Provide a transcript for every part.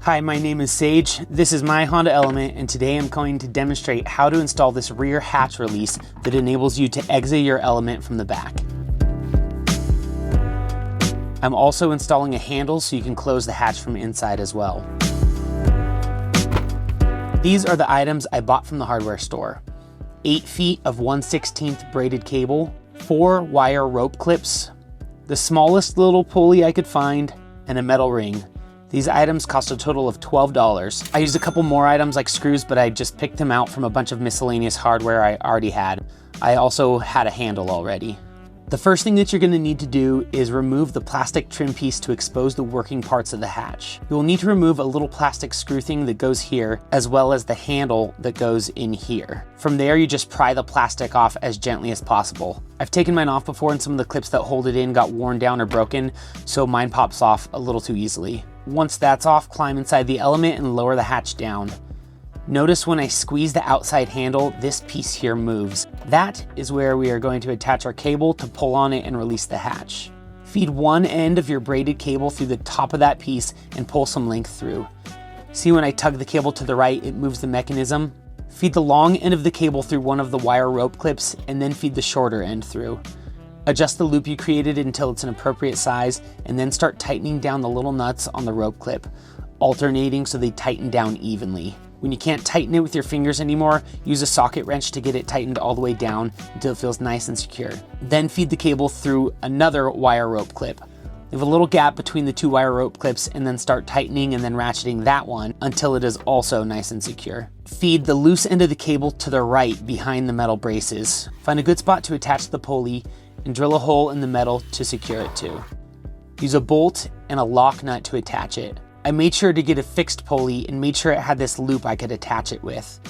Hi, my name is Sage. This is my Honda Element, and today I'm going to demonstrate how to install this rear hatch release that enables you to exit your Element from the back. I'm also installing a handle so you can close the hatch from inside as well. These are the items I bought from the hardware store. 8 feet of 1/16 braided cable, 4 wire rope clips, the smallest little pulley I could find, and a metal ring. These items cost a total of $12. I used a couple more items like screws, but I just picked them out from a bunch of miscellaneous hardware I already had. I also had a handle already. The first thing that you're going to need to do is remove the plastic trim piece to expose the working parts of the hatch. You will need to remove a little plastic screw thing that goes here, as well as the handle that goes in here. From there, you just pry the plastic off as gently as possible. I've taken mine off before and some of the clips that hold it in got worn down or broken, so mine pops off a little too easily. Once that's off, climb inside the Element and lower the hatch down. Notice when I squeeze the outside handle, this piece here moves. That is where we are going to attach our cable to pull on it and release the hatch. Feed one end of your braided cable through the top of that piece and pull some length through. See when I tug the cable to the right, it moves the mechanism? Feed the long end of the cable through one of the wire rope clips and then feed the shorter end through. Adjust the loop you created until it's an appropriate size and then start tightening down the little nuts on the rope clip, alternating so they tighten down evenly. When you can't tighten it with your fingers anymore, use a socket wrench to get it tightened all the way down until it feels nice and secure. Then feed the cable through another wire rope clip. Leave a little gap between the 2 wire rope clips and then start tightening and then ratcheting that one until it is also nice and secure. Feed the loose end of the cable to the right behind the metal braces. Find a good spot to attach the pulley and drill a hole in the metal to secure it to. Use a bolt and a lock nut to attach it. I made sure to get a fixed pulley and made sure it had this loop I could attach it with.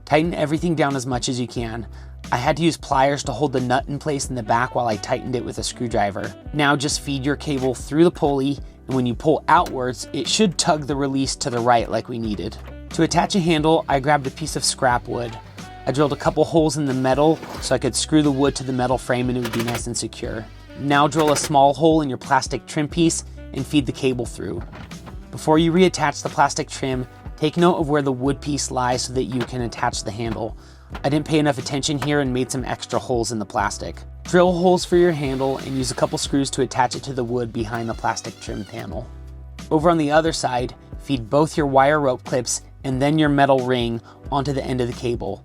Tighten everything down as much as you can. I had to use pliers to hold the nut in place in the back while I tightened it with a screwdriver. Now just feed your cable through the pulley, and when you pull outwards, it should tug the release to the right like we needed. To attach a handle, I grabbed a piece of scrap wood. I drilled a couple holes in the metal so I could screw the wood to the metal frame and it would be nice and secure. Now drill a small hole in your plastic trim piece and feed the cable through. Before you reattach the plastic trim, take note of where the wood piece lies so that you can attach the handle. I didn't pay enough attention here and made some extra holes in the plastic. Drill holes for your handle and use a couple screws to attach it to the wood behind the plastic trim panel. Over on the other side, feed both your wire rope clips and then your metal ring onto the end of the cable.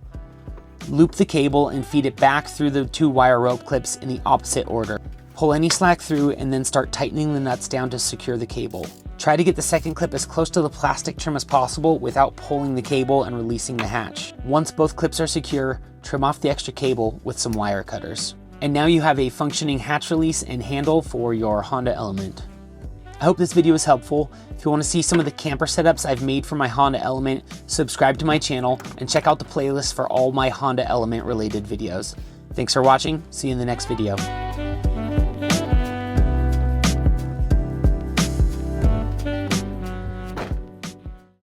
Loop the cable and feed it back through the 2 wire rope clips in the opposite order. Pull any slack through and then start tightening the nuts down to secure the cable. Try to get the second clip as close to the plastic trim as possible without pulling the cable and releasing the hatch. Once both clips are secure, trim off the extra cable with some wire cutters. And now you have a functioning hatch release and handle for your Honda Element. I hope this video was helpful. If you want to see some of the camper setups I've made for my Honda Element, subscribe to my channel and check out the playlist for all my Honda Element related videos. Thanks for watching. See you in the next video.